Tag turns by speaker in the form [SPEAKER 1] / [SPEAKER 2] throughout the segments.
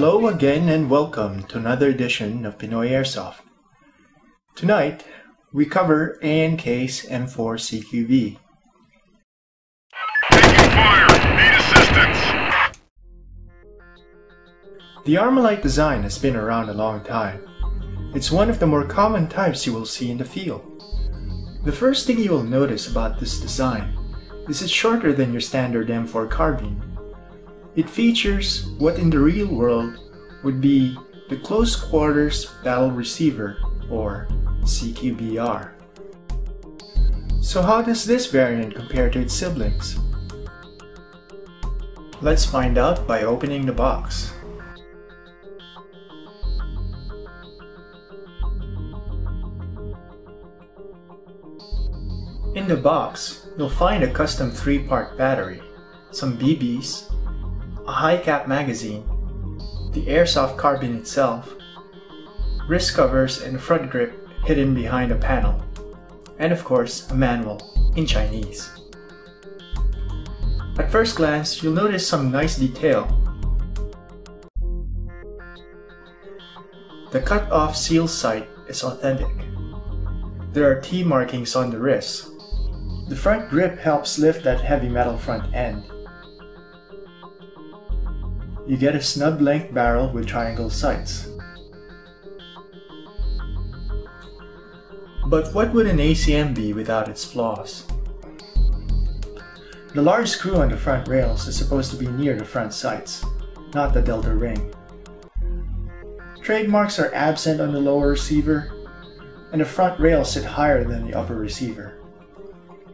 [SPEAKER 1] Hello again and welcome to another edition of Pinoy Airsoft. Tonight, we cover A&K's M4CQB.
[SPEAKER 2] Taking fire! Need assistance!
[SPEAKER 1] The Armalite design has been around a long time. It's one of the more common types you will see in the field. The first thing you will notice about this design is it's shorter than your standard M4 carbine. It features what in the real world would be the Close Quarters Battle Receiver, or CQBR. So how does this variant compare to its siblings? Let's find out by opening the box. In the box, you'll find a custom 3-part battery, some BBs, a high-cap magazine, the airsoft carbine itself, wrist covers and front grip hidden behind a panel, and of course a manual in Chinese. At first glance, you'll notice some nice detail. The cut-off seal sight is authentic. There are T markings on the wrist. The front grip helps lift that heavy metal front end. You get a snub-length barrel with triangle sights. But what would an ACM be without its flaws? The large screw on the front rails is supposed to be near the front sights, not the delta ring. Trademarks are absent on the lower receiver, and the front rails sit higher than the upper receiver.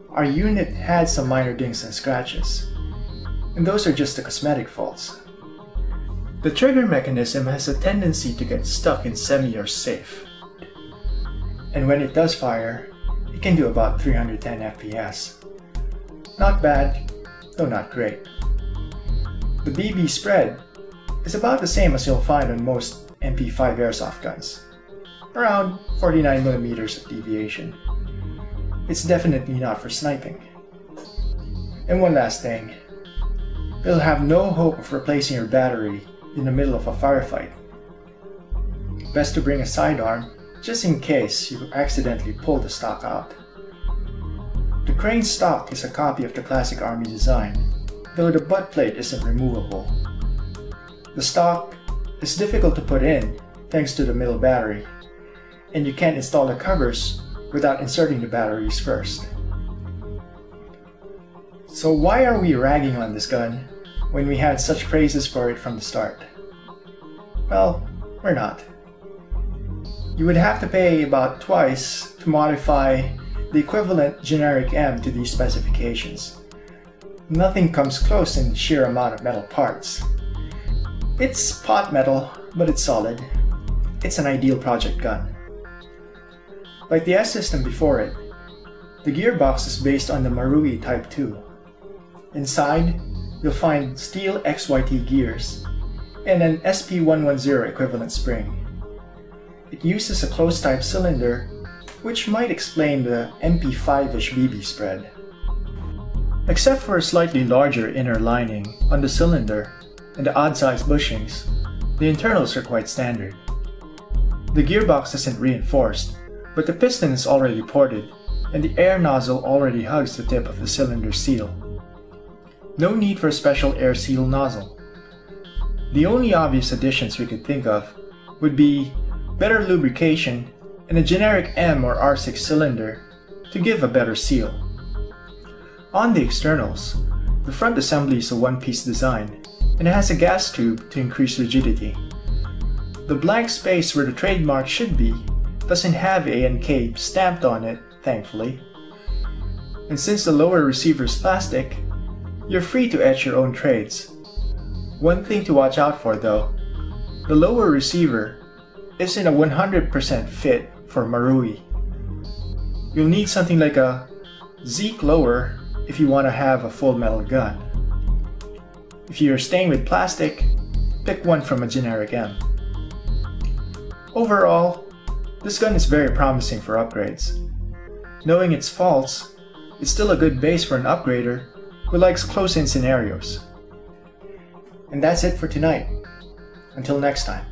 [SPEAKER 1] Our unit had some minor dings and scratches, and those are just the cosmetic faults. The trigger mechanism has a tendency to get stuck in semi or safe, and when it does fire, it can do about 310 FPS. Not bad, though not great. The BB spread is about the same as you'll find on most MP5 airsoft guns, around 49mm of deviation. It's definitely not for sniping. And one last thing, you'll have no hope of replacing your battery in the middle of a firefight. Best to bring a sidearm just in case you accidentally pull the stock out. The crane stock is a copy of the classic Army design, though the butt plate isn't removable. The stock is difficult to put in thanks to the middle battery, and you can't install the covers without inserting the batteries first. So why are we ragging on this gun when we had such praises for it from the start? Well, we're not. You would have to pay about twice to modify the equivalent generic M to these specifications. Nothing comes close in sheer amount of metal parts. It's pot metal, but it's solid. It's an ideal project gun. Like the S system before it, the gearbox is based on the Marui Type 2. Inside, you'll find steel XYT gears and an SP110 equivalent spring. It uses a closed-type cylinder, which might explain the MP5-ish BB spread. Except for a slightly larger inner lining on the cylinder and the odd-sized bushings, the internals are quite standard. The gearbox isn't reinforced, but the piston is already ported, and the air nozzle already hugs the tip of the cylinder seal. No need for a special air seal nozzle. The only obvious additions we could think of would be better lubrication and a generic M or R6 cylinder to give a better seal. On the externals, the front assembly is a one-piece design and it has a gas tube to increase rigidity. The blank space where the trademark should be doesn't have A&K stamped on it, thankfully. And since the lower receiver is plastic, you're free to etch your own trades. One thing to watch out for though, the lower receiver isn't a 100% fit for Marui. You'll need something like a Zeke lower if you want to have a full metal gun. If you're staying with plastic, pick one from a generic M. Overall, this gun is very promising for upgrades. Knowing its faults, it's still a good base for an upgrader who likes close-in scenarios. And that's it for tonight. Until next time.